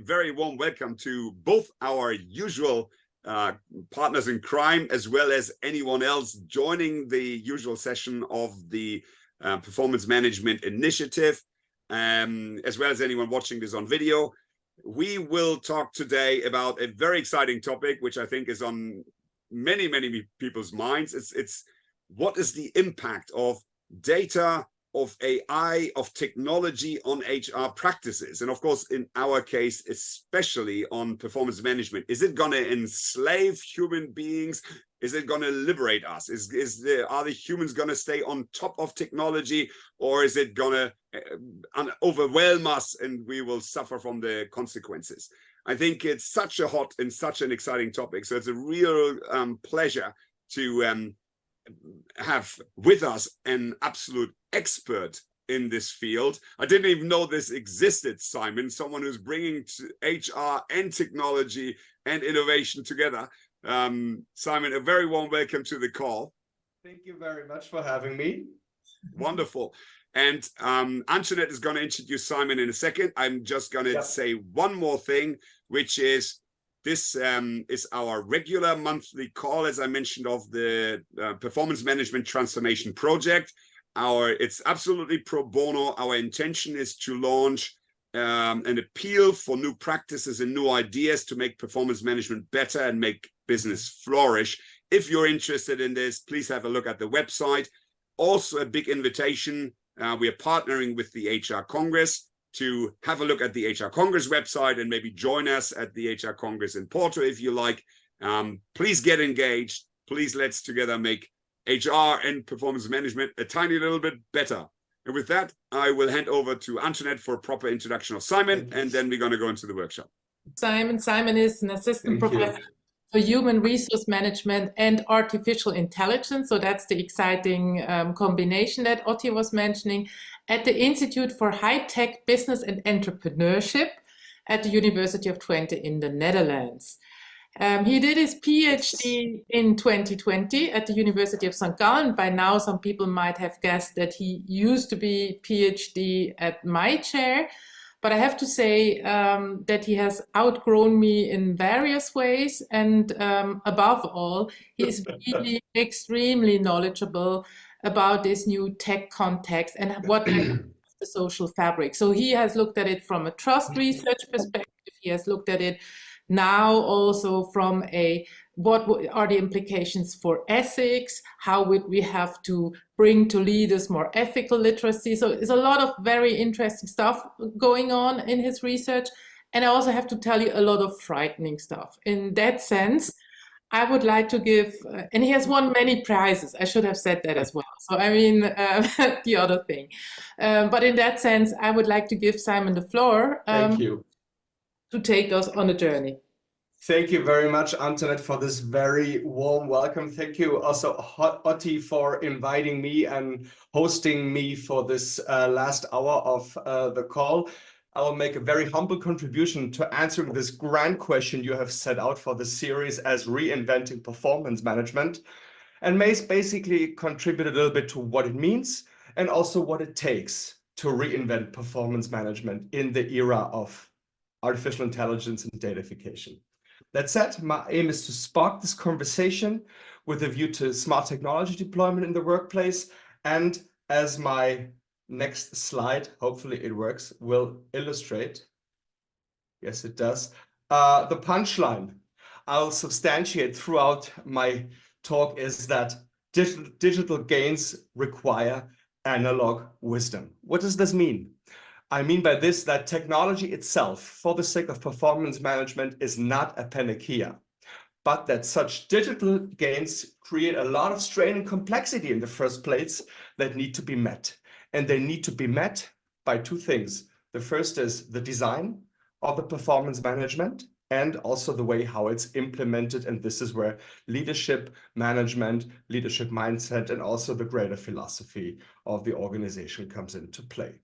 Very warm welcome to both our usual partners in crime, as well as anyone else joining the usual session of the Performance Management Initiative, as well as anyone watching this on video. We will talk today about a very exciting topic, which I think is on many people's minds. It's what is the impact of data, of AI, of technology on HR practices, and of course in our case especially on performance management. Is it going to enslave human beings? Is it going to liberate us? Are the humans going to stay on top of technology, or is it going to overwhelm us and we will suffer from the consequences? I think it's such a hot and such an exciting topic, so it's a real pleasure to have with us an absolute expert in this field. I didn't even know this existed, Simon, someone who's bringing HR and technology and innovation together. Simon, a very warm welcome to the call. Thank you very much for having me. Wonderful. And Antoinette is going to introduce Simon in a second. I'm just going to say one more thing, which is this is our regular monthly call, as I mentioned, of the Performance Management Transformation Project. It's absolutely pro bono. Our intention is to launch an appeal for new practices and new ideas to make performance management better and make business flourish. If you're interested in this, please have a look at the website. Also, a big invitation. We are partnering with the HR Congress to have a look at the HR Congress website and maybe join us at the HR Congress in Porto if you like. Please get engaged. Please let's together make HR and performance management a tiny little bit better. And with that, I will hand over to Antoinette for a proper introduction of Simon, and then we're going to go into the workshop. Simon is an assistant professor for human resource management and artificial intelligence. So that's the exciting combination that Otti was mentioning at the Institute for High-Tech Business and Entrepreneurship at the University of Twente in the Netherlands. He did his PhD in 2020 at the University of St. Gallen. By now, some people might have guessed that he used to be PhD at my chair. But I have to say that he has outgrown me in various ways. And above all, he is really extremely knowledgeable about this new tech context and what the social fabric. So he has looked at it from a trust research perspective. He has looked at it now also from what are the implications for ethics? How would we have to bring to leaders more ethical literacy? So there's a lot of very interesting stuff going on in his research. And I also have to tell you a lot of frightening stuff. In that sense, I would like to give, and he has won many prizes. I should have said that as well. So I mean, the other thing. But in that sense, I would like to give Simon the floor. Thank you. To take us on a journey. Thank you very much, Antoinette, for this very warm welcome. Thank you also, Otti, for inviting me and hosting me for this last hour of the call. I will make a very humble contribution to answering this grand question you have set out for the series as reinventing performance management, and may basically contribute a little bit to what it means and also what it takes to reinvent performance management in the era of artificial intelligence and datafication. That said, my aim is to spark this conversation with a view to smart technology deployment in the workplace. And as my next slide, hopefully it works, will illustrate, yes, it does, the punchline I'll substantiate throughout my talk is that digital gains require analog wisdom. What does this mean? I mean by this that technology itself, for the sake of performance management, is not a panacea, but that such digital gains create a lot of strain and complexity in the first place that need to be met. And they need to be met by two things. The first is the design of the performance management and also the way how it's implemented. And this is where leadership management, leadership mindset, and also the greater philosophy of the organization comes into play.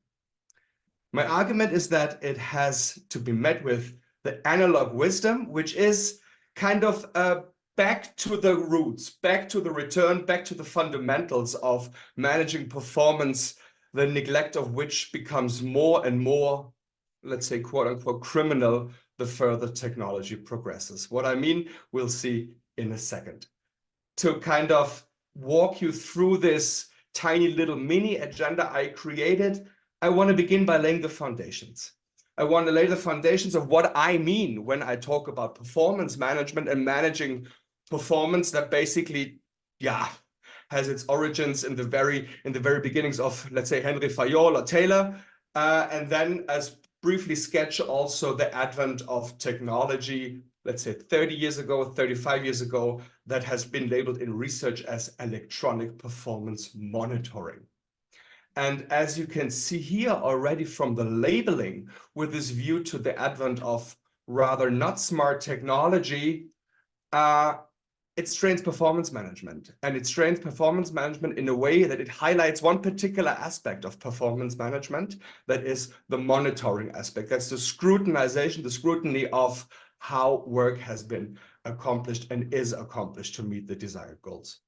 My argument is that it has to be met with the analog wisdom, which is kind of back to the roots, back to the return, back to the fundamentals of managing performance, the neglect of which becomes more and more, let's say, quote unquote, criminal the further technology progresses. What I mean, we'll see in a second. To kind of walk you through this tiny little mini agenda I created, I want to begin by laying the foundations. I want to lay the foundations of what I mean when I talk about performance management and managing performance that basically, yeah, has its origins in the very beginnings of, let's say, Henry Fayol or Taylor, and then as briefly sketch also the advent of technology, let's say 30 years ago, 35 years ago, that has been labeled in research as electronic performance monitoring. And as you can see here already from the labeling, with this view to the advent of rather not smart technology, it strains performance management. And it strains performance management in a way that it highlights one particular aspect of performance management, that is the monitoring aspect. That's the scrutinization, the scrutiny of how work has been accomplished and is accomplished to meet the desired goals.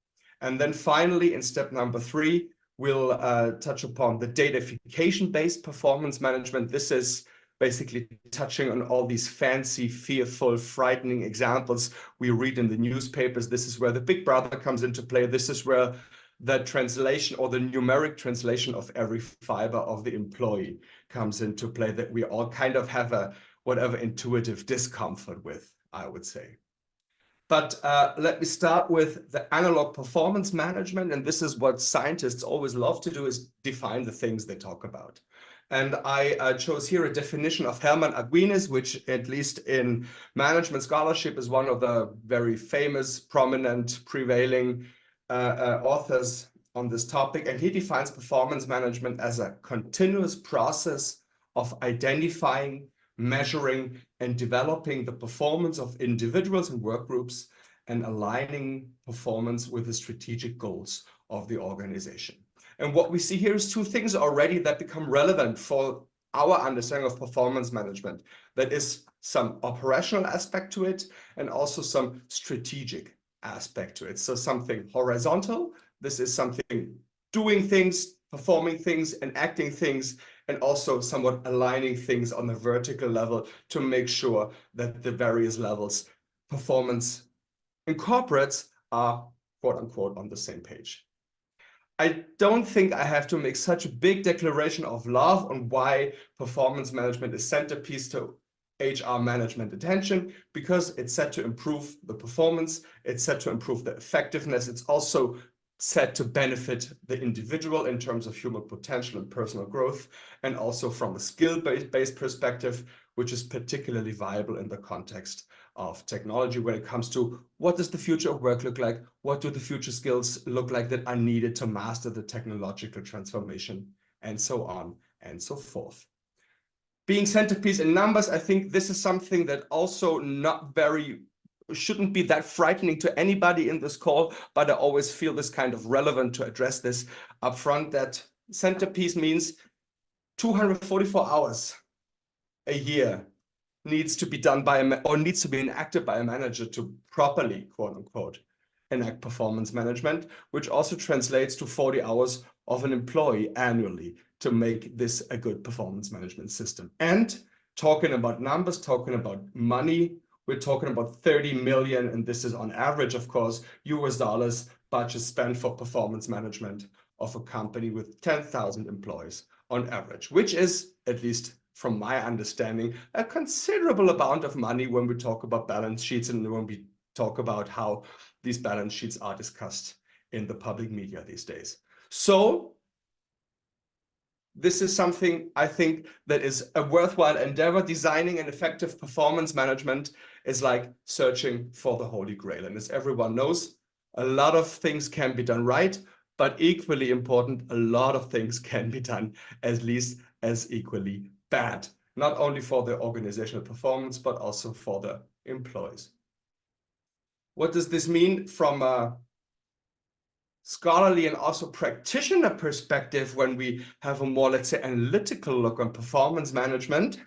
And then finally, in step number 3, we'll touch upon the datafication-based performance management. This is basically touching on all these fancy, fearful, frightening examples we read in the newspapers. This is where the big brother comes into play. This is where the translation or the numeric translation of every fiber of the employee comes into play, that we all kind of have a whatever intuitive discomfort with, I would say. But let me start with the analog performance management. And this is what scientists always love to do, is define the things they talk about. And I chose here a definition of Hermann Aguinis, which at least in management scholarship is one of the very famous, prominent, prevailing authors on this topic. And he defines performance management as a continuous process of identifying, measuring, and developing the performance of individuals and work groups and aligning performance with the strategic goals of the organization. And what we see here is 2 things already that become relevant for our understanding of performance management. That is some operational aspect to it and also some strategic aspect to it. So something horizontal, this is something doing things, performing things, and acting things, and also somewhat aligning things on the vertical level to make sure that the various levels performance incorporates are quote unquote on the same page. I don't think I have to make such a big declaration of love on why performance management is centerpiece to HR management attention, because it's set to improve the performance, it's set to improve the effectiveness, it's also set to benefit the individual in terms of human potential and personal growth, and also from a skill-based perspective, which is particularly viable in the context of technology when it comes to what does the future of work look like, what do the future skills look like that are needed to master the technological transformation, and so on and so forth. Being centerpiece in numbers, I think this is something that also shouldn't be that frightening to anybody in this call, but I always feel this kind of relevant to address this upfront, that centerpiece means 244 hours a year needs to be done by needs to be enacted by a manager to properly, quote unquote, enact performance management, which also translates to 40 hours of an employee annually to make this a good performance management system. And talking about numbers, talking about money, we're talking about 30 million, and this is on average, of course, US dollars budget spent for performance management of a company with 10,000 employees on average, which is, at least from my understanding, a considerable amount of money when we talk about balance sheets and when we talk about how these balance sheets are discussed in the public media these days. So this is something I think that is a worthwhile endeavor. Designing an effective performance management is like searching for the Holy Grail. And as everyone knows, a lot of things can be done right, but equally important, a lot of things can be done at least as equally bad. not only for the organizational performance, but also for the employees. What does this mean from a scholarly and also practitioner perspective when we have a more, let's say, analytical look on performance management?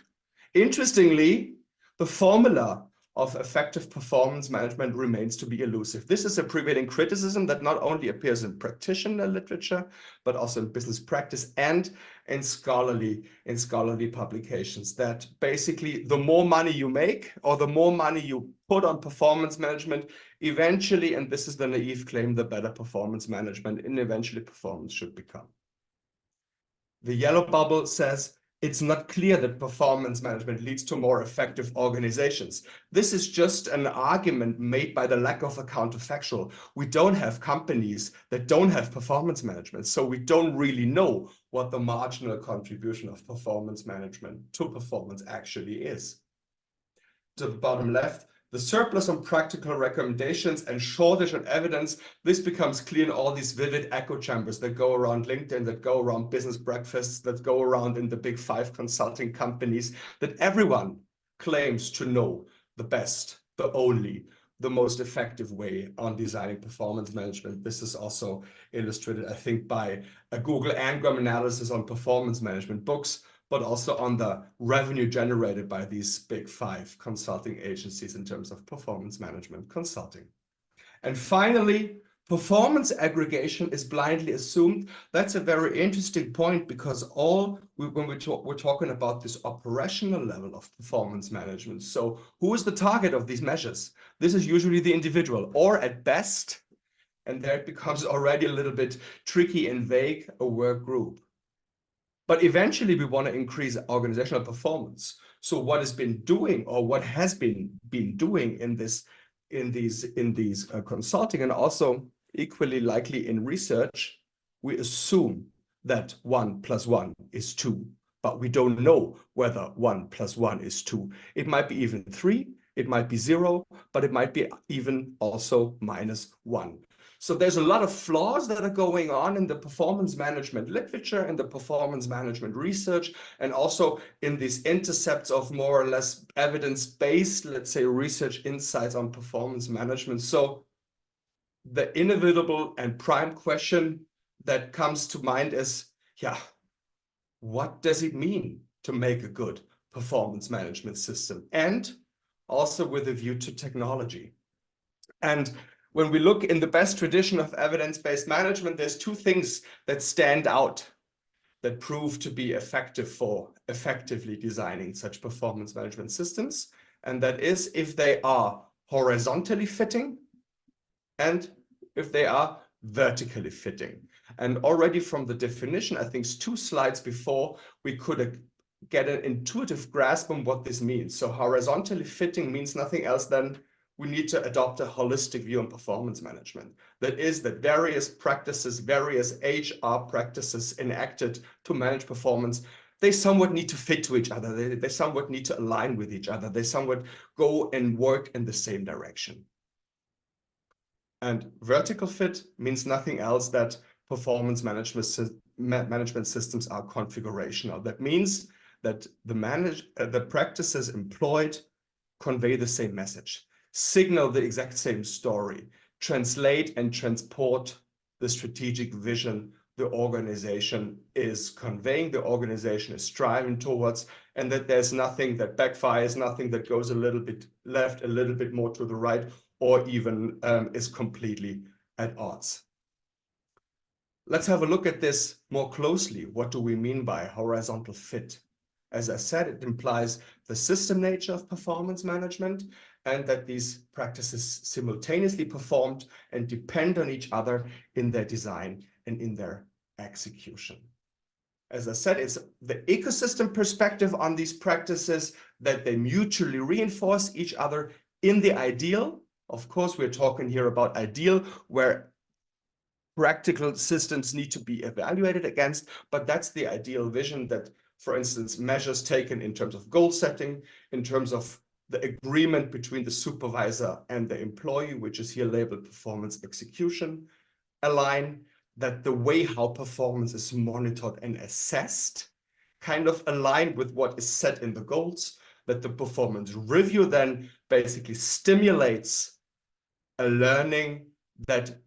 Interestingly, the formula of effective performance management remains to be elusive. This is a prevailing criticism that not only appears in practitioner literature, but also in business practice and in scholarly publications, that basically the more money you make or the more money you put on performance management, eventually, and this is the naive claim, the better performance management and eventually performance should become. The yellow bubble says, it's not clear that performance management leads to more effective organizations. This is just an argument made by the lack of a counterfactual. We don't have companies that don't have performance management, so we don't really know what the marginal contribution of performance management to performance actually is. To the bottom left, the surplus on practical recommendations and shortage on evidence, this becomes clear in all these vivid echo chambers that go around LinkedIn, that go around business breakfasts, that go around in the big 5 consulting companies, that everyone claims to know the best, the only, the most effective way on designing performance management. This is also illustrated, I think, by a Google Ngram analysis on performance management books, but also on the revenue generated by these big 5 consulting agencies in terms of performance management consulting. And finally, performance aggregation is blindly assumed. That's a very interesting point, because when we're talking about this operational level of performance management, so who is the target of these measures? This is usually the individual, or at best, and there it becomes already a little bit tricky and vague, a work group. But eventually we want to increase organizational performance. So what has been doing, or what has been doing in these consulting, and also equally likely in research, we assume that 1 + 1 is 2, but we don't know whether 1 + 1 is 2. It might be even 3, it might be 0, but it might be even also -1. So there's a lot of flaws that are going on in the performance management literature, in the performance management research, and also in these intercepts of more or less evidence-based, let's say, research insights on performance management. So the inevitable and prime question that comes to mind is, yeah, what does it mean to make a good performance management system? And also with a view to technology. And when we look in the best tradition of evidence-based management, there's 2 things that stand out that prove to be effective for effectively designing such performance management systems. And that is if they are horizontally fitting and if they are vertically fitting. And already from the definition, I think 2 slides before, we could get an intuitive grasp on what this means. So horizontally fitting means nothing else than we need to adopt a holistic view on performance management. That is, that various practices, various HR practices enacted to manage performance, they somewhat need to fit to each other. They somewhat need to align with each other. They somewhat go and work in the same direction. And vertical fit means nothing else that performance management systems are configurational. That means that the practices employed convey the same message, signal the exact same story, translate and transport the strategic vision the organization is conveying, the organization is striving towards, and that there's nothing that backfires, nothing that goes a little bit left, a little bit more to the right, or even is completely at odds. Let's have a look at this more closely. What do we mean by horizontal fit? As I said, it implies the system nature of performance management, and that these practices simultaneously performed and depend on each other in their design and in their execution. As I said, it's the ecosystem perspective on these practices, that they mutually reinforce each other in the ideal. Of course, we're talking here about ideal, where practical systems need to be evaluated against, but that's the ideal vision that, for instance, measures taken in terms of goal setting, in terms of the agreement between the supervisor and the employee, which is here labeled performance execution, align, that the way how performance is monitored and assessed kind of aligned with what is set in the goals, that the performance review then basically stimulates a learning that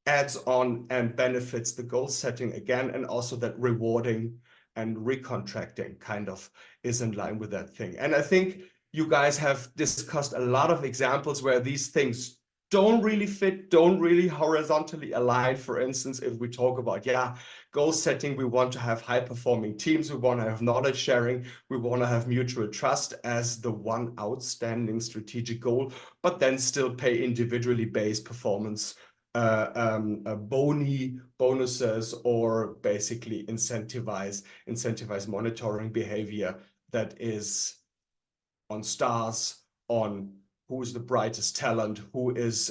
adds on and benefits the goal setting again, and also that rewarding and recontracting kind of is in line with that thing. And I think you guys have discussed a lot of examples where these things don't really fit, don't really horizontally align. For instance, if we talk about, goal setting, we want to have high-performing teams, we want to have knowledge sharing, we want to have mutual trust as the one outstanding strategic goal, but then still pay individually based performance bonuses, or basically incentivize monitoring behavior that is on stars, on who is the brightest talent, who is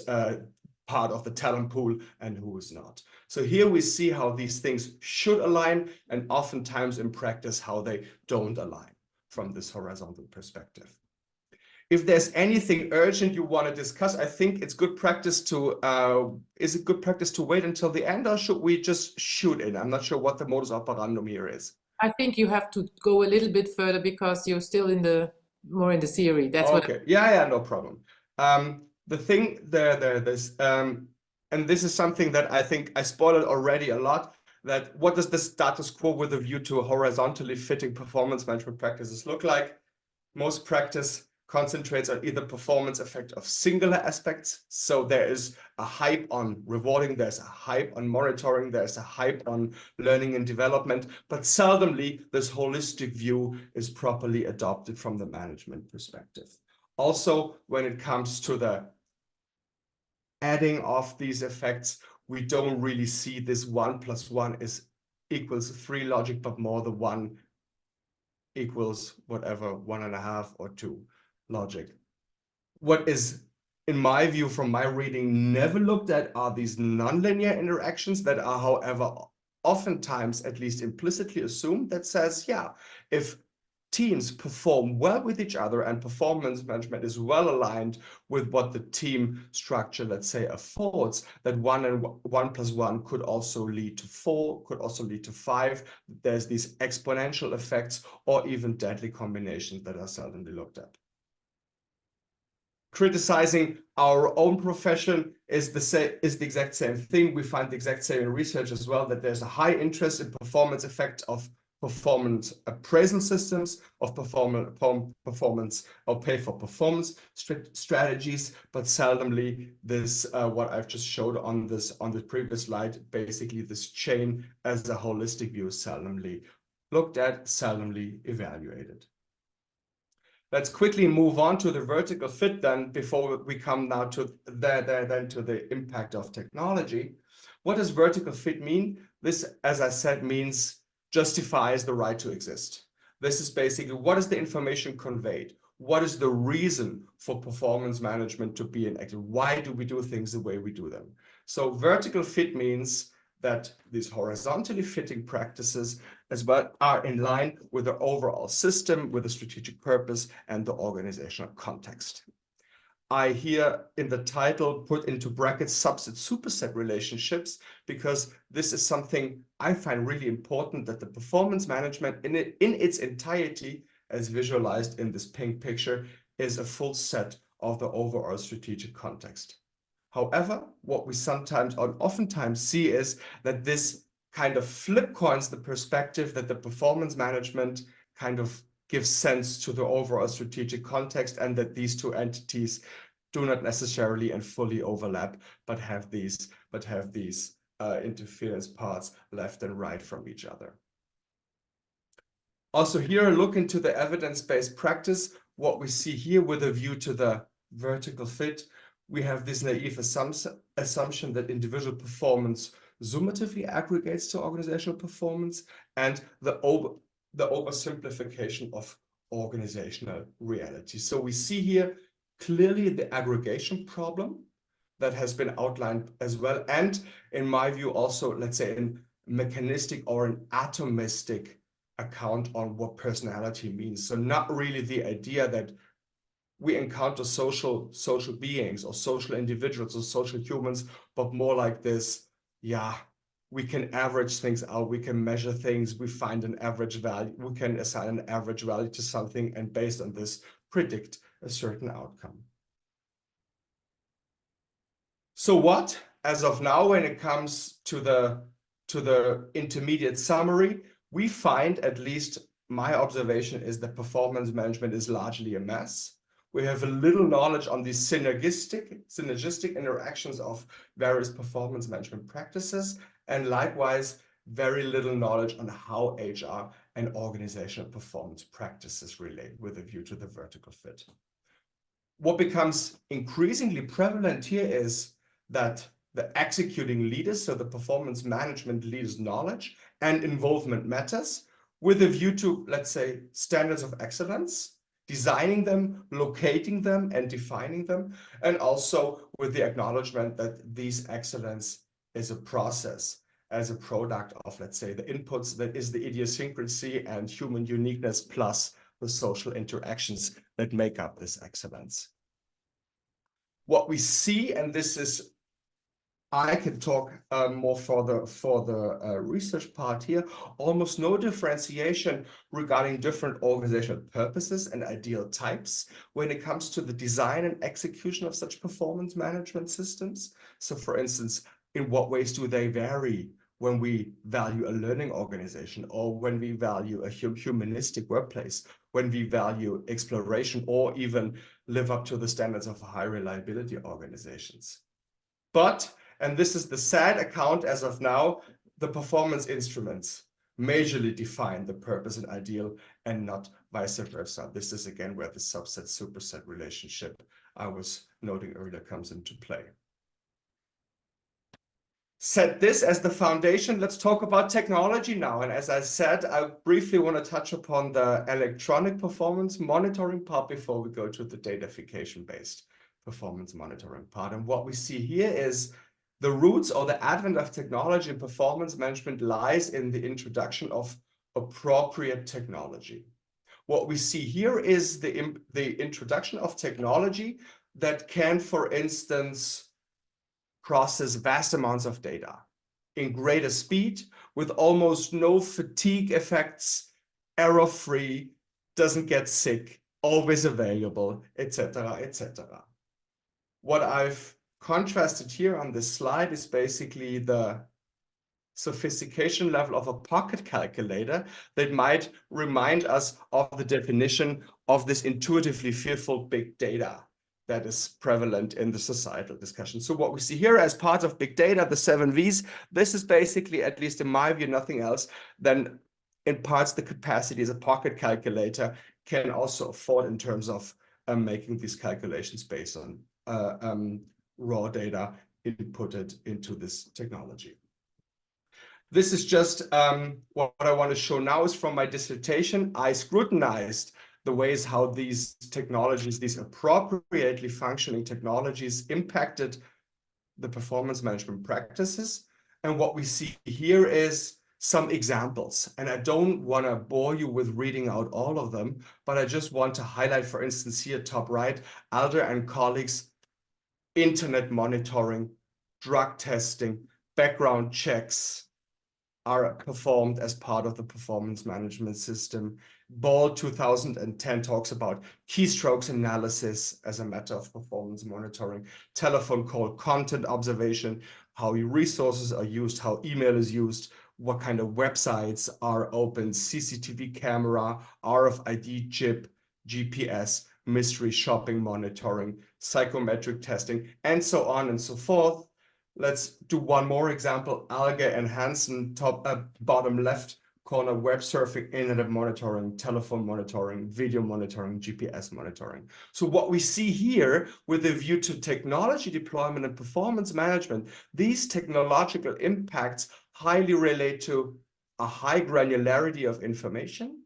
part of the talent pool, and who is not. So here we see how these things should align, and oftentimes in practice how they don't align from this horizontal perspective. If there's anything urgent you want to discuss, I think it's good practice to, is it good practice to wait until the end, or should we just shoot in? I'm not sure what the modus operandum here is. I think you have to go a little bit further because you're still more in the theory. That's okay. Yeah, no problem. The thing there's, and this is something that I think I spoiled already a lot, that what does the status quo with a view to horizontally fitting performance management practices look like? Most practice concentrates on either performance effect of singular aspects. So there is a hype on rewarding, there's a hype on monitoring, there's a hype on learning and development, but seldomly this holistic view is properly adopted from the management perspective. Also, when it comes to the adding of these effects, we don't really see this 1 + 1 equals 3 logic, but more the 1 equals whatever, 1.5 or 2 logic. What is, in my view, from my reading, never looked at are these nonlinear interactions that are, however, oftentimes at least implicitly assumed, that says, if teams perform well with each other and performance management is well aligned with what the team structure, let's say, affords, that 1 and 1 + 1 could also lead to 4, could also lead to 5. There's these exponential effects or even deadly combinations that are seldomly looked at. Criticizing our own profession is the exact same thing. We find the exact same in research as well, that there's a high interest in performance effect of performance appraisal systems, of performance or pay for performance strategies, but seldomly this what I've just showed on the previous slide, basically this chain as a holistic view is seldomly looked at, seldomly evaluated. Let's quickly move on to the vertical fit then, before we come now to the impact of technology. What does vertical fit mean? This, as I said, means justifies the right to exist. This is basically, what is the information conveyed? What is the reason for performance management to be enacted? Why do we do things the way we do them? So vertical fit means that these horizontally fitting practices as well are in line with the overall system, with the strategic purpose and the organizational context. I here in the title put into brackets subset-superset relationships, because this is something I find really important, that the performance management in its entirety, as visualized in this pink picture, is a full set of the overall strategic context. However, what we sometimes or oftentimes see is that this kind of flip coins the perspective that the performance management kind of gives sense to the overall strategic context, and that these two entities do not necessarily and fully overlap, but have these interference parts left and right from each other. Also here, a look into the evidence-based practice. What we see here with a view to the vertical fit, we have this naive assumption that individual performance summatively aggregates to organizational performance, and the oversimplification of organizational reality. So we see here clearly the aggregation problem that has been outlined as well, and in my view also, let's say, an mechanistic or an atomistic account on what personality means. So not really the idea that we encounter social beings or social individuals or social humans, but more like this, we can average things out, we can measure things, we find an average value, we can assign an average value to something, and based on this, predict a certain outcome. So what, as of now, when it comes to the intermediate summary, we find, at least my observation is, that performance management is largely a mess. We have a little knowledge on the synergistic interactions of various performance management practices, and likewise, very little knowledge on how HR and organizational performance practices relate with a view to the vertical fit. What becomes increasingly prevalent here is that the executing leaders, so the performance management leaders' knowledge and involvement matters, with a view to, let's say, standards of excellence, designing them, locating them, and defining them, and also with the acknowledgement that these excellence is a process, as a product of, let's say, the inputs that is the idiosyncrasy and human uniqueness plus the social interactions that make up this excellence. What we see, and this is, I can talk more for the research part here, almost no differentiation regarding different organizational purposes and ideal types when it comes to the design and execution of such performance management systems. So for instance, in what ways do they vary when we value a learning organization, or when we value a humanistic workplace, when we value exploration, or even live up to the standards of high reliability organizations. But, and this is the sad account as of now, the performance instruments majorly define the purpose and ideal, and not vice versa. This is again where the subset-superset relationship I was noting earlier comes into play. Set this as the foundation, let's talk about technology now. And as I said, I briefly want to touch upon the electronic performance monitoring part before we go to the datafication-based performance monitoring part. And what we see here is the roots or the advent of technology and performance management lies in the introduction of appropriate technology. What we see here is the introduction of technology that can, for instance, process vast amounts of data in greater speed with almost no fatigue effects, error-free, doesn't get sick, always available, etc., etc. What I've contrasted here on this slide is basically the sophistication level of a pocket calculator that might remind us of the definition of this intuitively fearful big data that is prevalent in the societal discussion. So what we see here as part of big data, the 7 V's, this is basically, at least in my view, nothing else than in parts the capacity as a pocket calculator can also afford in terms of making these calculations based on raw data inputted into this technology. This is just what I want to show now is from my dissertation. I scrutinized the ways how these technologies, these appropriately functioning technologies, impacted the performance management practices. And what we see here is some examples. And I don't want to bore you with reading out all of them, but I just want to highlight, for instance, here top right, Alder and colleagues, internet monitoring, drug testing, background checks are performed as part of the performance management system. Ball 2010 talks about keystrokes analysis as a matter of performance monitoring, telephone call content observation, how your resources are used, how email is used, what kind of websites are open, CCTV camera, RFID chip, GPS, mystery shopping monitoring, psychometric testing, and so on and so forth. Let's do one more example. Alge and Hansen, top bottom left corner, web surfing, internet monitoring, telephone monitoring, video monitoring, GPS monitoring. So what we see here with a view to technology deployment and performance management, these technological impacts highly relate to a high granularity of information,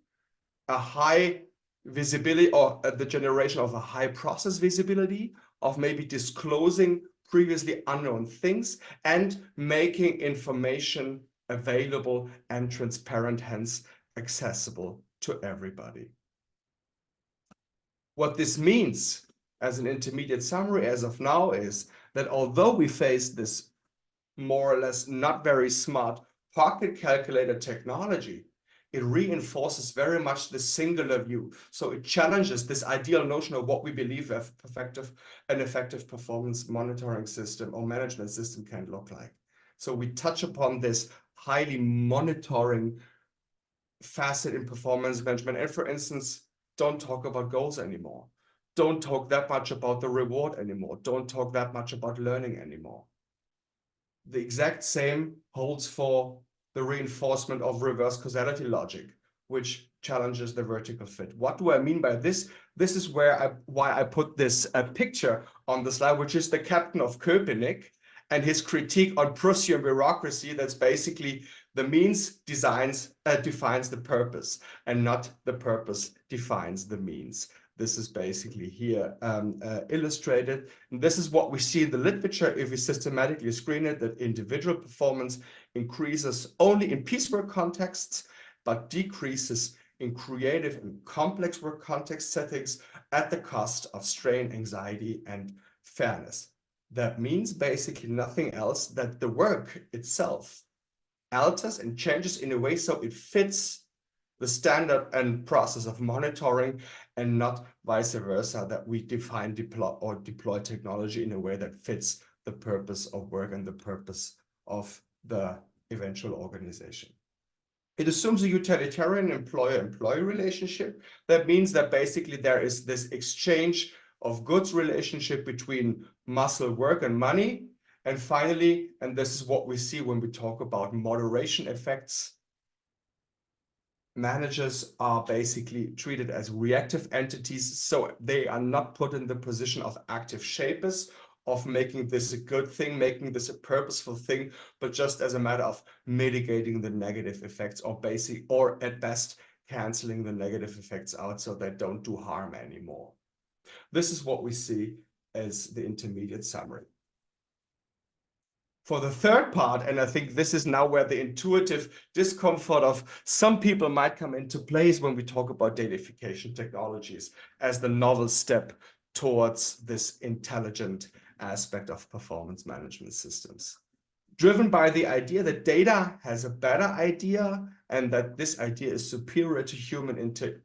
a high visibility, or the generation of a high process visibility of maybe disclosing previously unknown things, and making information available and transparent, hence accessible to everybody. What this means as an intermediate summary as of now is that although we face this more or less not very smart pocket calculator technology, it reinforces very much the singular view. So it challenges this ideal notion of what we believe an effective performance monitoring system or management system can look like. So we touch upon this highly monitoring facet in performance management. And for instance, don't talk about goals anymore. Don't talk that much about the reward anymore. Don't talk that much about learning anymore. The exact same holds for the reinforcement of reverse causality logic, which challenges the vertical fit. What do I mean by this? This is why I put this picture on the slide, which is the captain of Köpenick and his critique on Prussian bureaucracy. That's basically the means defines the purpose, and not the purpose defines the means. This is basically here illustrated. And this is what we see in the literature if we systematically screen it, that individual performance increases only in piecework contexts, but decreases in creative and complex work context settings at the cost of strain, anxiety, and fairness. That means basically nothing else that the work itself alters and changes in a way so it fits the standard and process of monitoring, and not vice versa, that we deploy technology in a way that fits the purpose of work and the purpose of the eventual organization. It assumes a utilitarian employer-employee relationship. That means that basically there is this exchange of goods relationship between muscle, work, and money. And finally, and this is what we see when we talk about moderation effects, managers are basically treated as reactive entities, so they are not put in the position of active shapers, of making this a good thing, making this a purposeful thing, but just as a matter of mitigating the negative effects, or at best canceling the negative effects out so they don't do harm anymore. This is what we see as the intermediate summary. For the third part, and I think this is now where the intuitive discomfort of some people might come into place when we talk about datafication technologies as the novel step towards this intelligent aspect of performance management systems. Driven by the idea that data has a better idea and that this idea is superior to human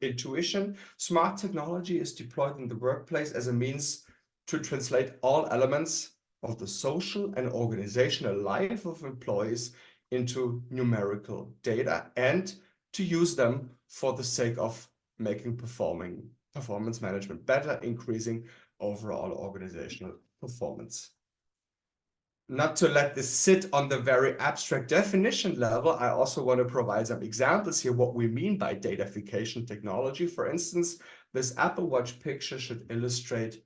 intuition, smart technology is deployed in the workplace as a means to translate all elements of the social and organizational life of employees into numerical data, and to use them for the sake of making performance management better, increasing overall organizational performance. Not to let this sit on the very abstract definition level, I also want to provide some examples here what we mean by datafication technology. For instance, this Apple Watch picture should illustrate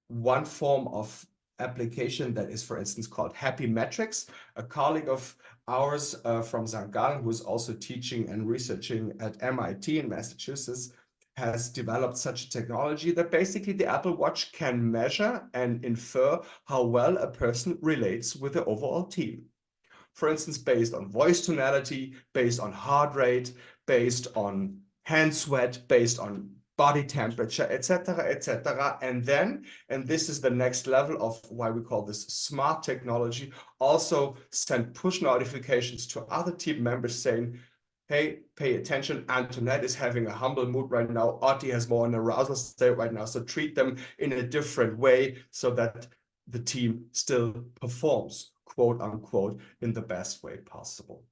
one form of application that is, for instance, called Happy Metrics. A colleague of ours from St. Gallen, who is also teaching and researching at MIT in Massachusetts, has developed such a technology that basically the Apple Watch can measure and infer how well a person relates with the overall team. For instance, based on voice tonality, based on heart rate, based on hand sweat, based on body temperature, etc., etc. And then, and this is the next level of why we call this smart technology, also send push notifications to other team members saying, hey, pay attention, Antoinette is having a humble mood right now, Otti has more an arousal state right now, so treat them in a different way so that the team still performs, quote unquote, in the best way possible.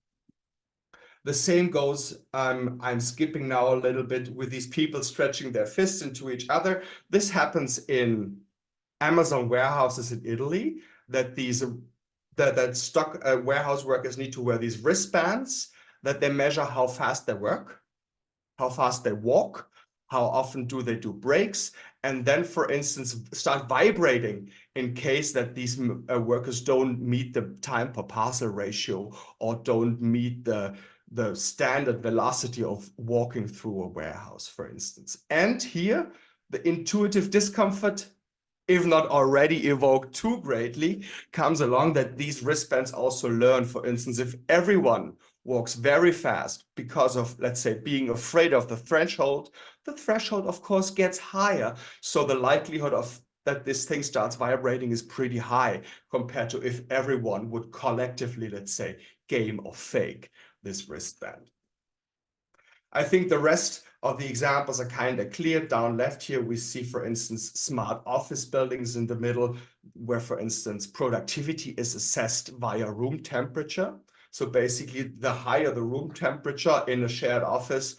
The same goes, I'm skipping now a little bit, with these people stretching their fists into each other. This happens in Amazon warehouses in Italy, that stock warehouse workers need to wear these wristbands, that they measure how fast they work, how fast they walk, how often do they do breaks, and then, for instance, start vibrating in case that these workers don't meet the time per parcel ratio or don't meet the standard velocity of walking through a warehouse, for instance. And here, the intuitive discomfort, if not already evoked too greatly, comes along, that these wristbands also learn, for instance, if everyone walks very fast because of, let's say, being afraid of the threshold, of course, gets higher. So the likelihood of that this thing starts vibrating is pretty high compared to if everyone would collectively, let's say, game or fake this wristband. I think the rest of the examples are kind of clear. Down left here, we see, for instance, smart office buildings in the middle, where, for instance, productivity is assessed via room temperature. So basically, the higher the room temperature in a shared office,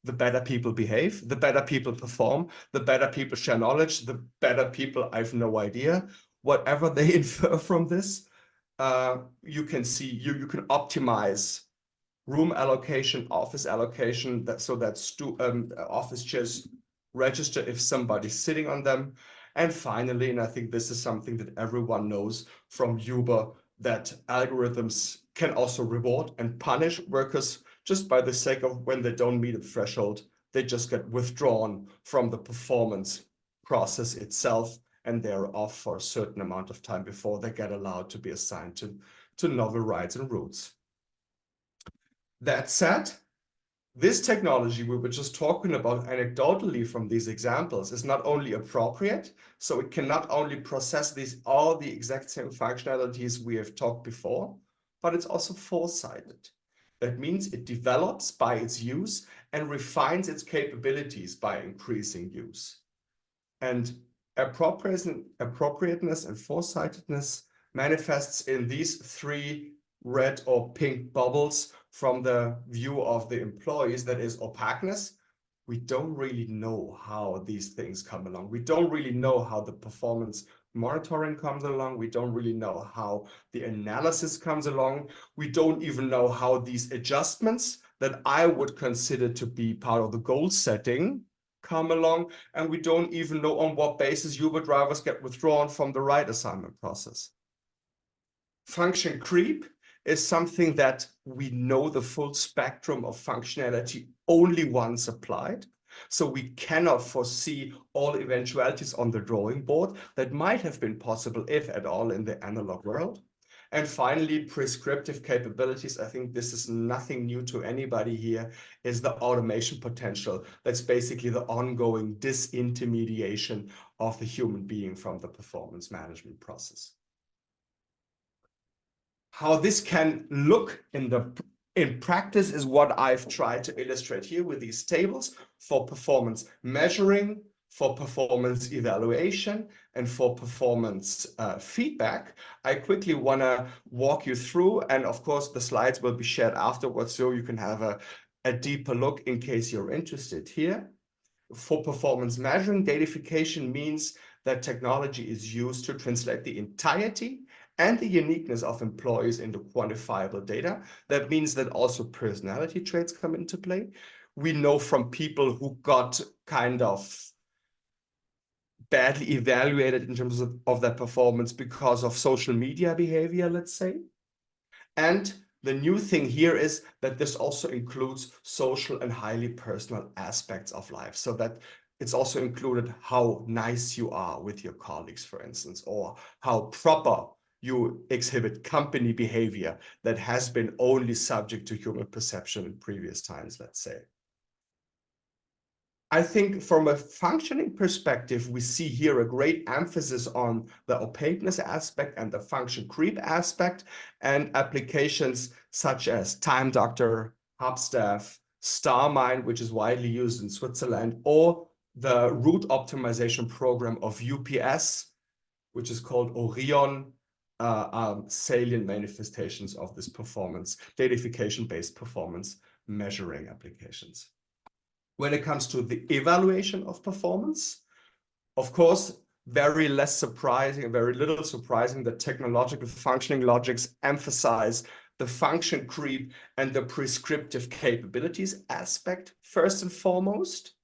the better people behave, the better people perform, the better people share knowledge, the better people, I have no idea, whatever they infer from this. You can see, you can optimize room allocation, office allocation, so that office chairs register if somebody's sitting on them. And finally, and I think this is something that everyone knows from Uber, that algorithms can also reward and punish workers just by the sake of when they don't meet a threshold, they just get withdrawn from the performance process itself, and they're off for a certain amount of time before they get allowed to be assigned to novel rights and routes. That said, this technology we were just talking about anecdotally from these examples is not only appropriate, so it can not only process all the exact same functionalities we have talked before, but it's also foresighted. That means it develops by its use and refines its capabilities by increasing use. And appropriateness and foresightedness manifests in these three red or pink bubbles. From the view of the employees, that is opaqueness. We don't really know how these things come along. We don't really know how the performance monitoring comes along. We don't really know how the analysis comes along. We don't even know how these adjustments that I would consider to be part of the goal setting come along. And we don't even know on what basis Uber drivers get withdrawn from the ride assignment process. Function creep is something that we know the full spectrum of functionality only once applied. So we cannot foresee all eventualities on the drawing board that might have been possible, if at all, in the analog world. And finally, prescriptive capabilities. I think this is nothing new to anybody here, is the automation potential. That's basically the ongoing disintermediation of the human being from the performance management process. How this can look in practice is what I've tried to illustrate here with these tables for performance measuring, for performance evaluation, and for performance feedback. I quickly want to walk you through, and of course the slides will be shared afterwards so you can have a deeper look in case you're interested here. For performance measuring, datafication means that technology is used to translate the entirety and the uniqueness of employees into quantifiable data. That means that also personality traits come into play. We know from people who got kind of badly evaluated in terms of their performance because of social media behavior, let's say. And the new thing here is that this also includes social and highly personal aspects of life, so that it's also included how nice you are with your colleagues, for instance, or how proper you exhibit company behavior that has been only subject to human perception in previous times, let's say. I think from a functioning perspective, we see here a great emphasis on the opaqueness aspect and the function creep aspect, and applications such as Time Doctor, Hubstaff, StarMind, which is widely used in Switzerland, or the route optimization program of UPS, which is called Orion, salient manifestations of this performance, datafication-based performance measuring applications. When it comes to the evaluation of performance, of course, very little surprising that technological functioning logics emphasize the function creep and the prescriptive capabilities aspect first and foremost.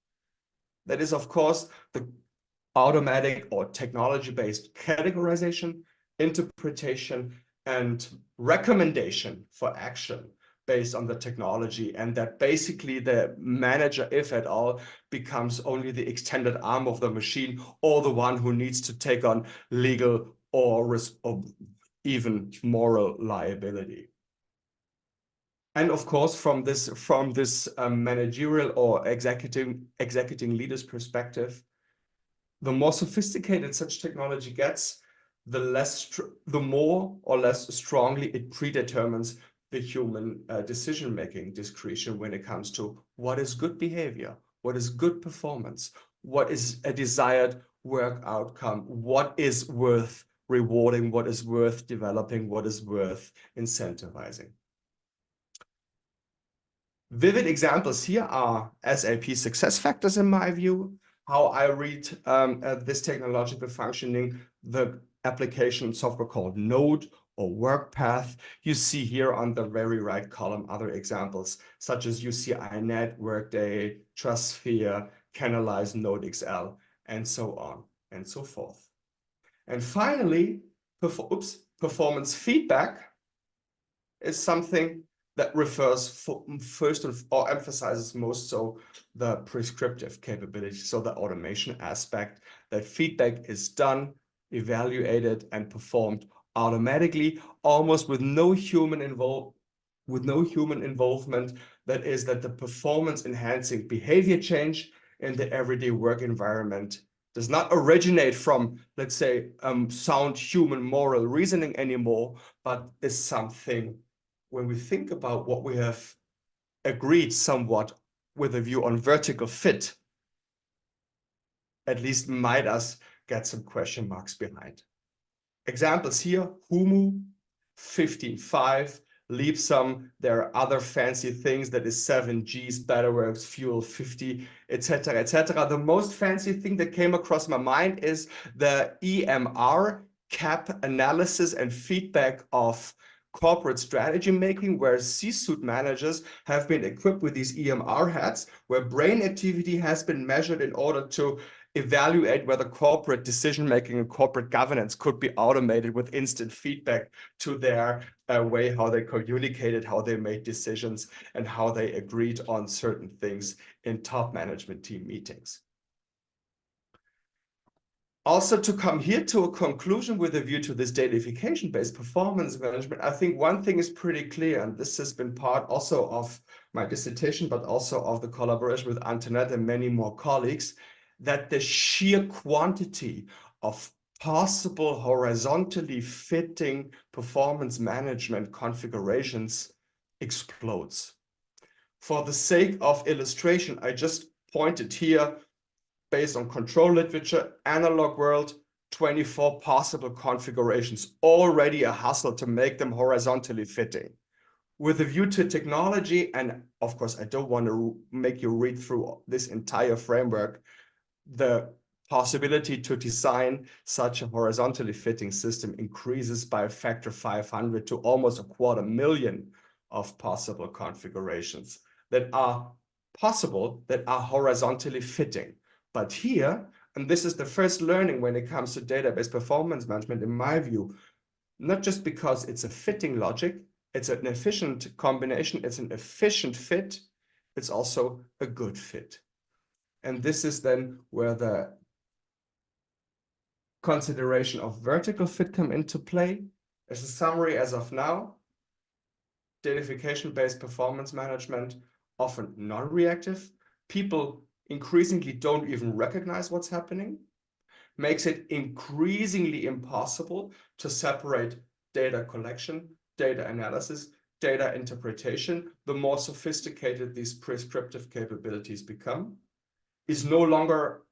That is, of course, the automatic or technology-based categorization, interpretation, and recommendation for action based on the technology, and that basically the manager, if at all, becomes only the extended arm of the machine, or the one who needs to take on legal or even moral liability. And of course, from this managerial or executing leaders perspective, the more sophisticated such technology gets, the more or less strongly it predetermines the human decision-making discretion when it comes to what is good behavior, what is good performance, what is a desired work outcome, what is worth rewarding, what is worth developing, what is worth incentivizing. Vivid examples here are SAP SuccessFactors in my view, how I read this technological functioning, the application software called Node or WorkPath. You see here on the very right column other examples such as UCINet, Workday, TrustSphere, Canalize, NodeXL, and so on and so forth. And finally, performance feedback is something that refers first or emphasizes most so the prescriptive capability, so the automation aspect, that feedback is done, evaluated, and performed automatically, almost with no human involvement. That is, that the performance enhancing behavior change in the everyday work environment does not originate from, let's say, sound human moral reasoning anymore, but is something, when we think about what we have agreed somewhat with a view on vertical fit, at least might us get some question marks behind. Examples here, Humu, 15.5, Leapsum, there are other fancy things that is 7Gs, Betterworks, Fuel 50, etc., etc. The most fancy thing that came across my mind is the EMR, CAP analysis and feedback of corporate strategy making, where C-suite managers have been equipped with these EMR hats, where brain activity has been measured in order to evaluate whether corporate decision making and corporate governance could be automated with instant feedback to their way how they communicated, how they made decisions, and how they agreed on certain things in top management team meetings. Also, to come here to a conclusion with a view to this datafication-based performance management, I think one thing is pretty clear, and this has been part also of my dissertation, but also of the collaboration with Antoinette and many more colleagues, that the sheer quantity of possible horizontally fitting performance management configurations explodes. For the sake of illustration, I just pointed here, based on control literature, analog world, 24 possible configurations, already a hustle to make them horizontally fitting. With a view to technology, and of course, I don't want to make you read through this entire framework, the possibility to design such a horizontally fitting system increases by a factor 500 to almost 250,000 of possible configurations that are possible, that are horizontally fitting. But here, and this is the first learning when it comes to database performance management, in my view, not just because it's a fitting logic, it's an efficient combination, it's an efficient fit, it's also a good fit. And this is then where the consideration of vertical fit come into play. As a summary as of now, datafication-based performance management, often non-reactive. People increasingly don't even recognize what's happening, makes it increasingly impossible to separate data collection, data analysis, data interpretation. The more sophisticated these prescriptive capabilities become, is no longer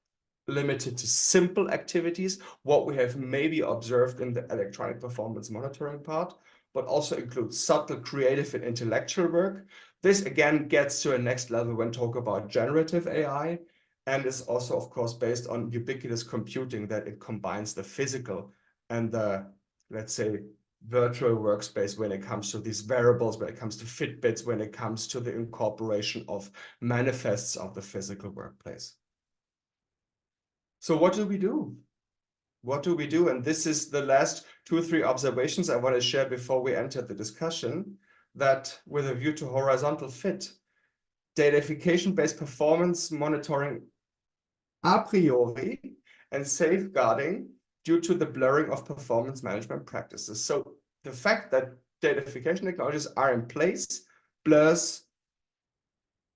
limited to simple activities, what we have maybe observed in the electronic performance monitoring part, but also includes subtle creative and intellectual work. This again gets to a next level when talk about generative AI, and is also, of course, based on ubiquitous computing, that it combines the physical and the, let's say, virtual workspace when it comes to these variables, when it comes to Fitbits, when it comes to the incorporation of manifests of the physical workplace. So what do we do? What do we do? And this is the last 2 or 3 observations I want to share before we enter the discussion, that with a view to horizontal fit, datafication-based performance monitoring a priori and safeguarding due to the blurring of performance management practices. So the fact that datafication technologies are in place blurs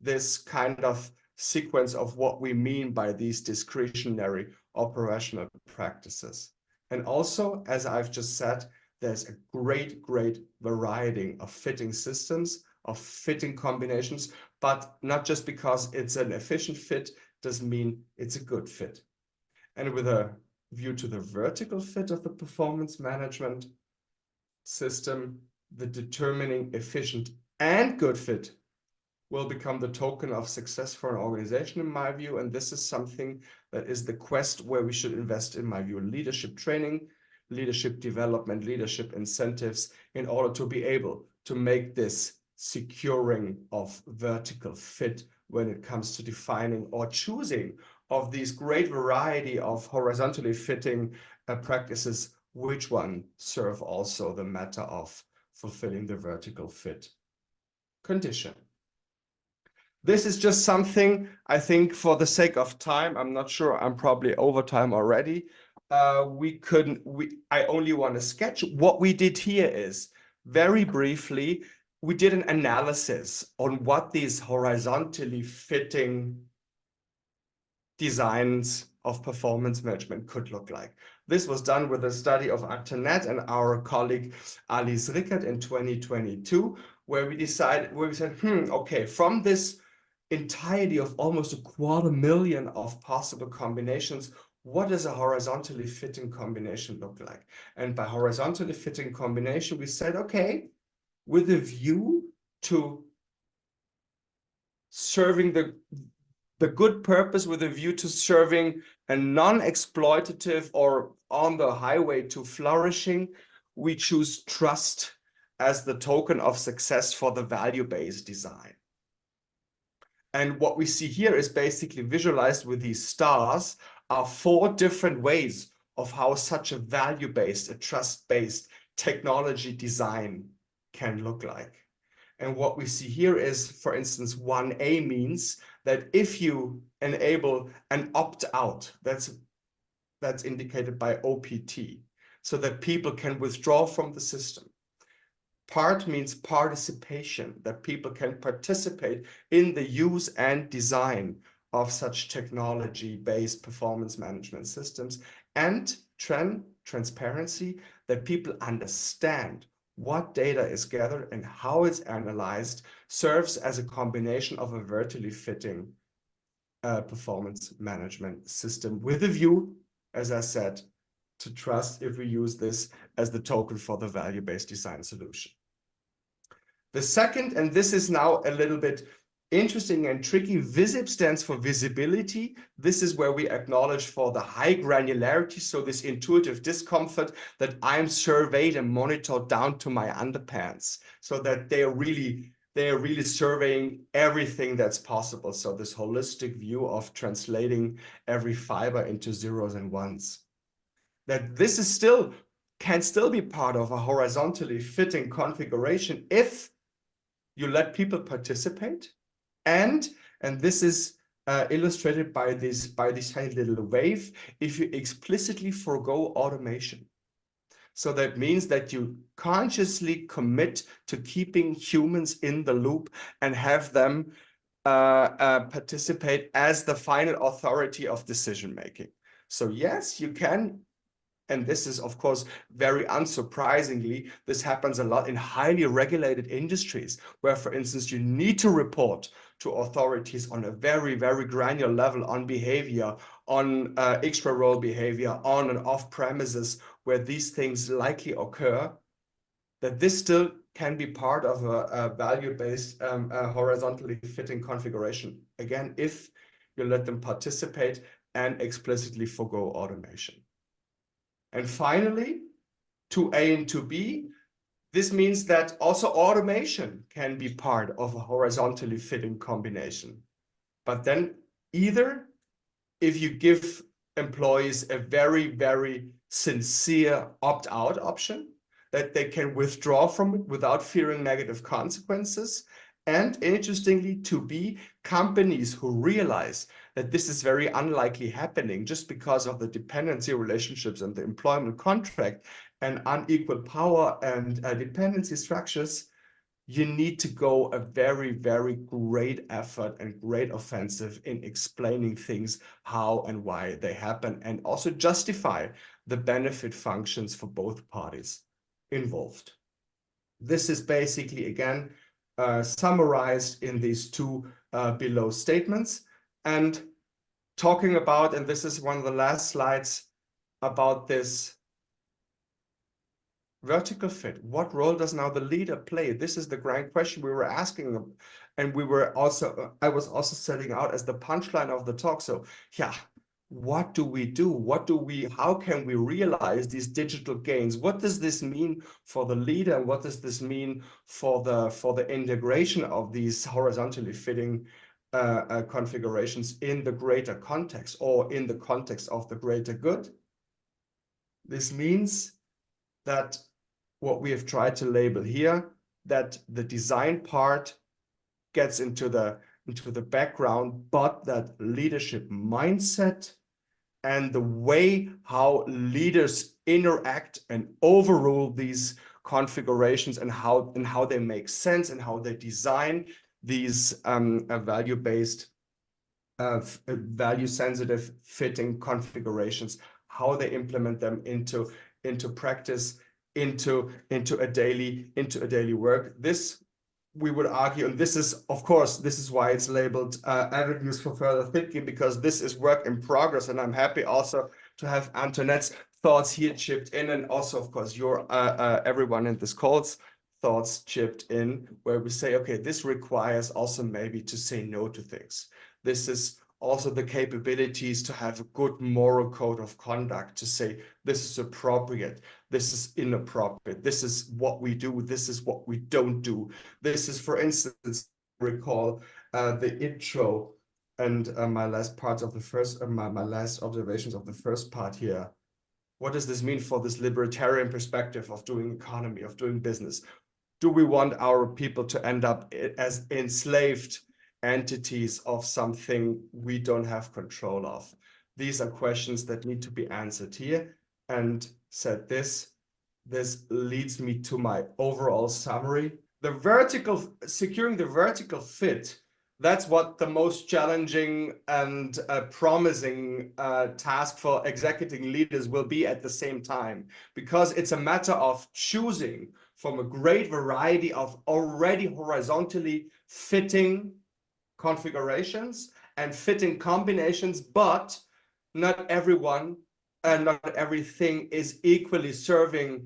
this kind of sequence of what we mean by these discretionary operational practices. And also, as I've just said, there's a great variety of fitting systems, of fitting combinations, but not just because it's an efficient fit doesn't mean it's a good fit. And with a view to the vertical fit of the performance management system, the determining efficient and good fit will become the token of success for an organization, in my view. And this is something that is the quest where we should invest, in my view, leadership training, leadership development, leadership incentives, in order to be able to make this securing of vertical fit when it comes to defining or choosing of these great variety of horizontally fitting practices, which one serve also the matter of fulfilling the vertical fit condition. This is just something, I think, for the sake of time, I'm not sure, I'm probably over time already. I only want to sketch. What we did here is, very briefly, we did an analysis on what these horizontally fitting designs of performance management could look like. This was done with a study of Antoinette and our colleague Alice Rickert in 2022, where we said, okay, from this entirety of almost 250,000 of possible combinations, what does a horizontally fitting combination look like? And by horizontally fitting combination, we said, okay, with a view to serving the good purpose, with a view to serving a non-exploitative or on the highway to flourishing, we choose trust as the token of success for the value-based design. And what we see here is basically visualized with these stars are 4 different ways of how such a value-based, a trust-based technology design can look like. And what we see here is, for instance, 1A means that if you enable an opt-out, that's indicated by OPT, so that people can withdraw from the system. Part means participation, that people can participate in the use and design of such technology-based performance management systems. And transparency, that people understand what data is gathered and how it's analyzed, serves as a combination of a vertically fitting performance management system with a view, as I said, to trust if we use this as the token for the value-based design solution. The second, and this is now a little bit interesting and tricky, VISIB stands for visibility. This is where we acknowledge for the high granularity, so this intuitive discomfort that I'm surveyed and monitored down to my underpants, so that they are really surveying everything that's possible. So this holistic view of translating every fiber into zeros and ones. That this is can still be part of a horizontally fitting configuration if you let people participate, and this is illustrated by this tiny little wave, if you explicitly forgo automation. So that means that you consciously commit to keeping humans in the loop and have them participate as the final authority of decision making. So yes, you can. And this is, of course, very unsurprisingly, this happens a lot in highly regulated industries where, for instance, you need to report to authorities on a very granular level on behavior, on extra-role behavior, on and off premises, where these things likely occur, that this still can be part of a value-based, horizontally fitting configuration. Again, if you let them participate and explicitly forgo automation. And finally, to A and to B, this means that also automation can be part of a horizontally fitting combination. But then either if you give employees a very sincere opt-out option, that they can withdraw from it without fearing negative consequences. And interestingly, to B, companies who realize that this is very unlikely happening just because of the dependency relationships and the employment contract and unequal power and dependency structures, you need to go a very, very great effort and great offensive in explaining things, how and why they happen, and also justify the benefit functions for both parties involved. This is basically, again, summarized in these two below statements. And talking about, and this is one of the last slides, about this vertical fit. What role does now the leader play? This is the grand question we were asking, and we were also, I was also setting out as the punchline of the talk. So yeah, what do we do? How can we realize these digital gains? What does this mean for the leader? And what does this mean for the integration of these horizontally fitting configurations in the greater context, or in the context of the greater good? This means that what we have tried to label here, that the design part gets into the background, but that leadership mindset and the way how leaders interact and overrule these configurations, and how they make sense, and how they design these value-based, value-sensitive fitting configurations, how they implement them into practice, into a daily work. This, we would argue, and this is, of course, this is why it's labeled avenues for further thinking, because this is work in progress. And I'm happy also to have Antoinette's thoughts here chipped in, and also, of course, your everyone in this call's thoughts chipped in, where we say, okay, this requires also maybe to say no to things. This is also the capabilities to have a good moral code of conduct, to say this is appropriate, this is inappropriate, this is what we do, this is what we don't do. This is, for instance, recall the intro and my last part of the first, my last observations of the first part here. What does this mean for this libertarian perspective of doing economy, of doing business? Do we want our people to end up as enslaved entities of something we don't have control of? These are questions that need to be answered here. And said this leads me to my overall summary. Securing the vertical fit, that's what the most challenging and promising task for executing leaders will be at the same time, because it's a matter of choosing from a great variety of already horizontally fitting configurations and fitting combinations, but not everyone and not everything is equally serving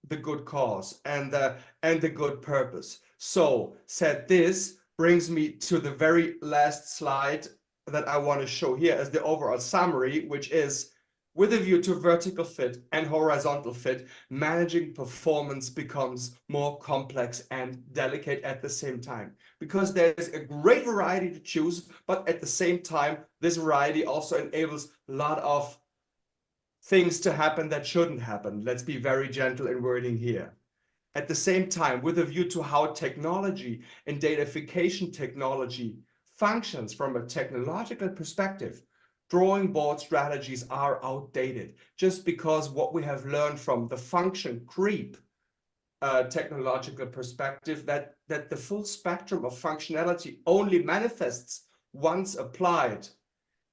the good cause and the good purpose. So said this brings me to the very last slide that I want to show here as the overall summary, which is, with a view to vertical fit and horizontal fit, managing performance becomes more complex and delicate at the same time, because there's a great variety to choose, but at the same time, this variety also enables a lot of things to happen that shouldn't happen. Let's be very gentle in wording here. At the same time, with a view to how technology and datafication technology functions from a technological perspective, drawing board strategies are outdated, just because what we have learned from the function creep technological perspective, that the full spectrum of functionality only manifests once applied,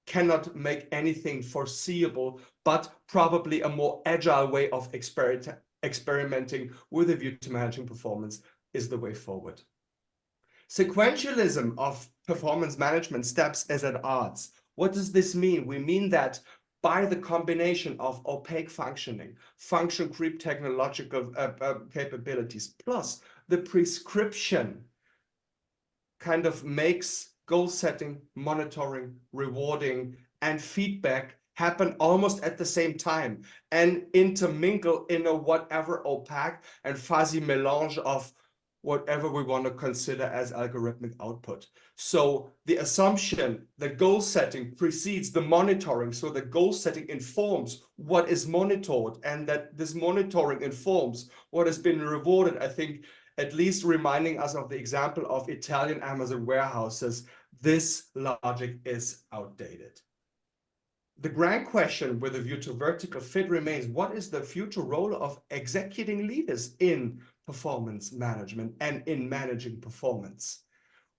cannot make anything foreseeable, but probably a more agile way of experimenting with a view to managing performance is the way forward. Sequentialism of performance management steps is at odds. What does this mean? We mean that by the combination of opaque functioning, function creep technological capabilities, plus the prescription kind of makes goal setting, monitoring, rewarding, and feedback happen almost at the same time and intermingle in a whatever opaque and fuzzy melange of whatever we want to consider as algorithmic output. So the assumption that goal setting precedes the monitoring, so the goal setting informs what is monitored, and that this monitoring informs what has been rewarded, I think, at least reminding us of the example of Italian Amazon warehouses, this logic is outdated. The grand question with a view to vertical fit remains, what is the future role of executing leaders in performance management and in managing performance.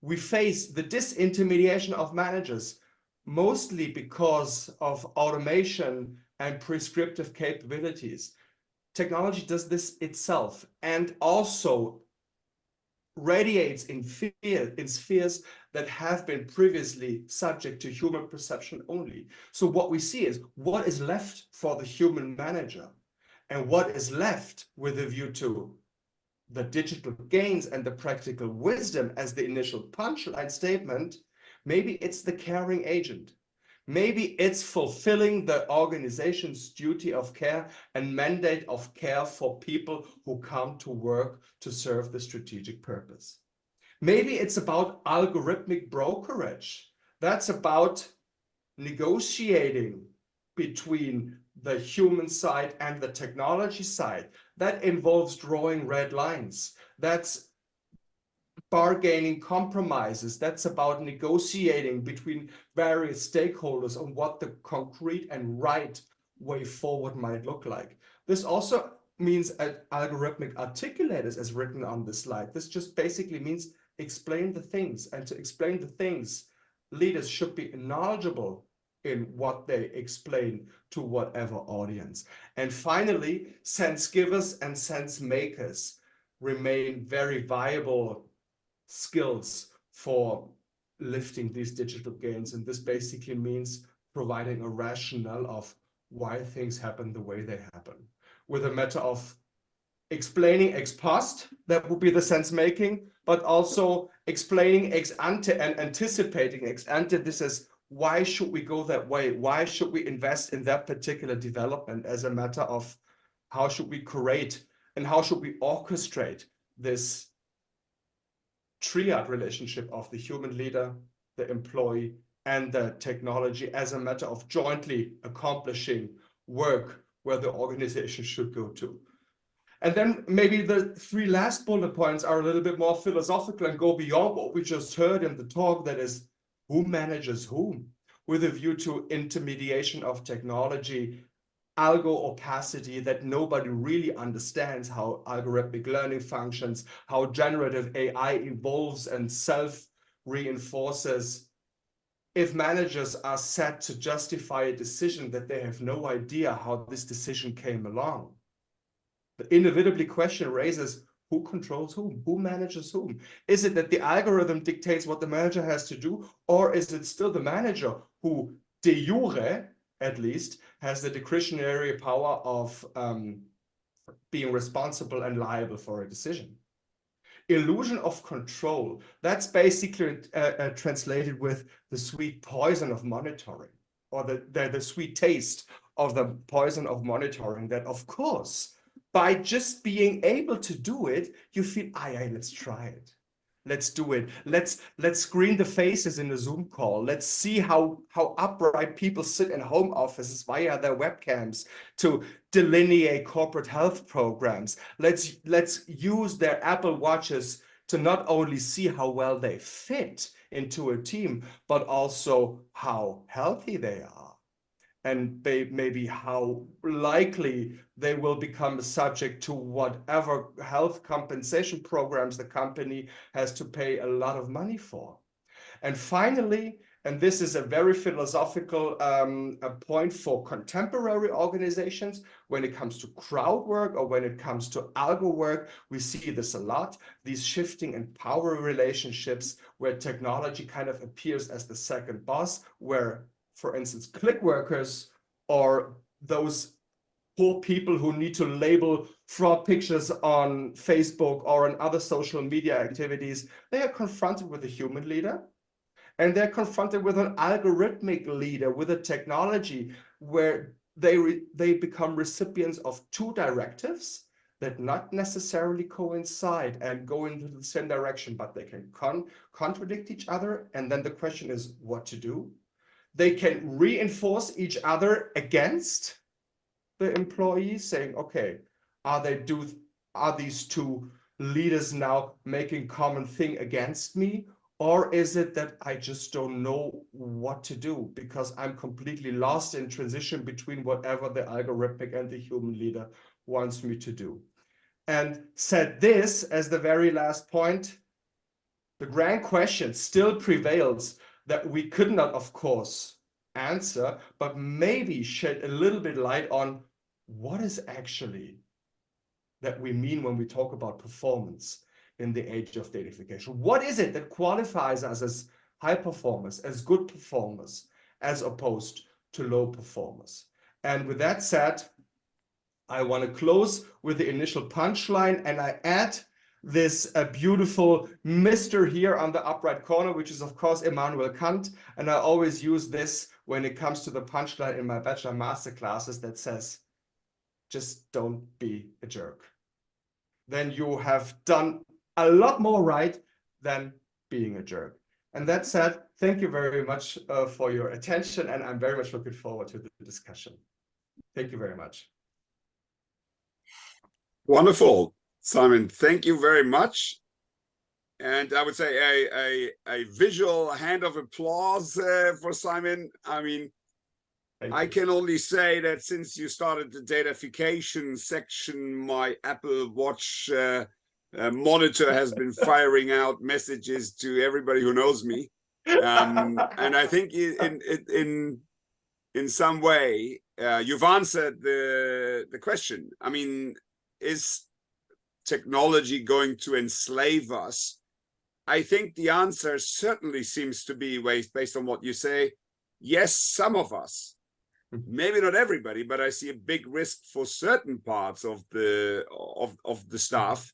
We face the disintermediation of managers, mostly because of automation and prescriptive capabilities. Technology does this itself and also radiates in spheres that have been previously subject to human perception only. So what we see is what is left for the human manager and what is left with a view to the digital gains and the practical wisdom as the initial punchline statement. Maybe it's the caring agent. Maybe it's fulfilling the organization's duty of care and mandate of care for people who come to work to serve the strategic purpose. Maybe it's about algorithmic brokerage. That's about negotiating between the human side and the technology side. That involves drawing red lines. That's bargaining compromises. That's about negotiating between various stakeholders on what the concrete and right way forward might look like. This also means algorithmic articulators, as written on this slide. This just basically means explain the things, and to explain the things, leaders should be knowledgeable in what they explain to whatever audience. And finally, sense givers and sense makers remain very viable skills for lifting these digital gains. And this basically means providing a rationale of why things happen the way they happen. With a matter of explaining ex post, that would be the sense making, but also explaining ex ante and anticipating ex ante. This is why should we go that way? Why should we invest in that particular development, as a matter of how should we curate and how should we orchestrate this triad relationship of the human leader, the employee, and the technology, as a matter of jointly accomplishing work where the organization should go to. And then maybe the three last bullet points are a little bit more philosophical and go beyond what we just heard in the talk, that is, who manages whom, with a view to intermediation of technology, algo opacity, that nobody really understands how algorithmic learning functions, how generative AI evolves and self-reinforces. If managers are set to justify a decision that they have no idea how this decision came along, the inevitably question raises, who controls whom? Who manages whom? Is it that the algorithm dictates what the manager has to do, or is it still the manager who, de jure, at least, has the discretionary power of being responsible and liable for a decision? Illusion of control, that's basically translated with the sweet poison of monitoring, or the sweet taste of the poison of monitoring, that of course, by just being able to do it, you feel, aye, let's try it. Let's do it. Let's screen the faces in a Zoom call. Let's see how upright people sit in home offices via their webcams to delineate corporate health programs. Let's use their Apple Watches to not only see how well they fit into a team, but also how healthy they are, and maybe how likely they will become subject to whatever health compensation programs the company has to pay a lot of money for. And finally, and this is a very philosophical point for contemporary organizations, when it comes to crowd work or when it comes to algo work, we see this a lot, these shifting and power relationships where technology kind of appears as the second boss, where, for instance, click workers or those poor people who need to label fraud pictures on Facebook or on other social media activities, they are confronted with a human leader, and they're confronted with an algorithmic leader, with a technology where they become recipients of two directives that not necessarily coincide and go into the same direction, but they can contradict each other. And then the question is what to do. They can reinforce each other against the employees, saying, okay, are these two leaders now making common thing against me? Or is it that I just don't know what to do because I'm completely lost in transition between whatever the algorithmic and the human leader wants me to do? and said this as the very last point. The grand question still prevails that we could not, of course, answer, but maybe shed a little bit light on what is actually that we mean when we talk about performance in the age of datafication. What is it that qualifies us as high performers, as good performers, as opposed to low performers? And with that said, I want to close with the initial punchline, and I add this beautiful Mr. here on the upright corner, which is of course Immanuel Kant. And I always use this when it comes to the punchline in my bachelor master classes that says, just don't be a jerk. Then you have done a lot more right than being a jerk. And that said, thank you very much for your attention, and I'm very much looking forward to the discussion. Thank you very much. Wonderful, Simon. Thank you very much. And I would say a visual hand of applause for Simon. I mean, I can only say that since you started the datafication section, my Apple Watch monitor has been firing out messages to everybody who knows me. And I think in some way, you've answered the question. I mean, is technology going to enslave us? I think the answer certainly seems to be, based on what you say, yes, some of us. Maybe not everybody, but I see a big risk for certain parts of the staff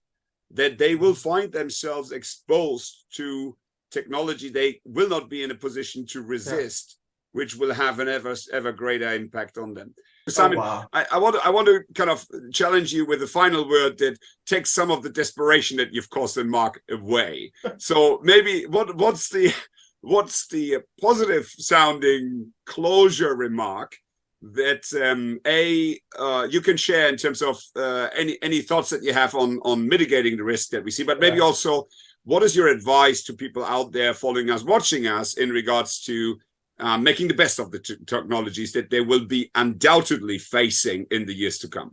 that they will find themselves exposed to technology they will not be in a position to resist, which will have an ever greater impact on them. Simon, I want to kind of challenge you with a final word that takes some of the desperation that you've caused in Mark away. So maybe what's the positive sounding closure remark that you can share in terms of any thoughts that you have on mitigating the risk that we see, but maybe also what is your advice to people out there following us, watching us, in regards to making the best of the technologies that they will be undoubtedly facing in the years to come?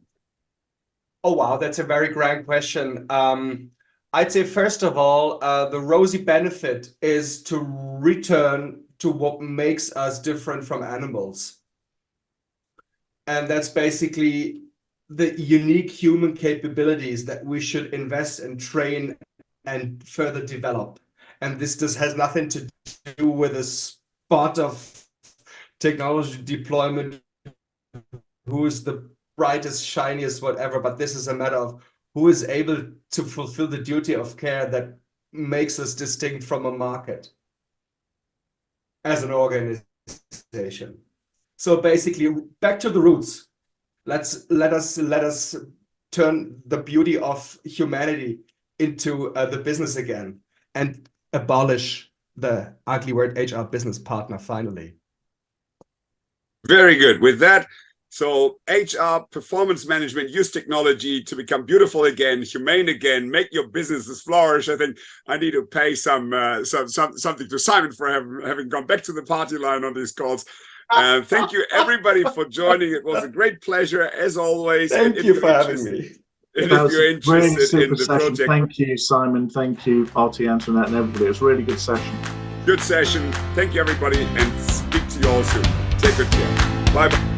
Oh, wow, that's a very grand question. I'd say, first of all, the rosy benefit is to return to what makes us different from animals. And that's basically the unique human capabilities that we should invest and train and further develop. And this has nothing to do with a spot of technology deployment, who is the brightest, shiniest, whatever, but this is a matter of who is able to fulfill the duty of care that makes us distinct from a market as an organization. So basically, back to the roots. Let us turn the beauty of humanity into the business again and abolish the ugly word HR business partner finally. Very good. With that, so HR performance management, use technology to become beautiful again, humane again, make your businesses flourish. I think I need to pay something to Simon for having gone back to the party line on these calls. Thank you everybody for joining. It was a great pleasure as always. Thank you for having me. And if you're interested in the project, thank you, Simon. Thank you, Artie, Antoinette, and everybody. It was a really good session. Good session. Thank you, everybody, and speak to you all soon. Take good care. Bye-bye.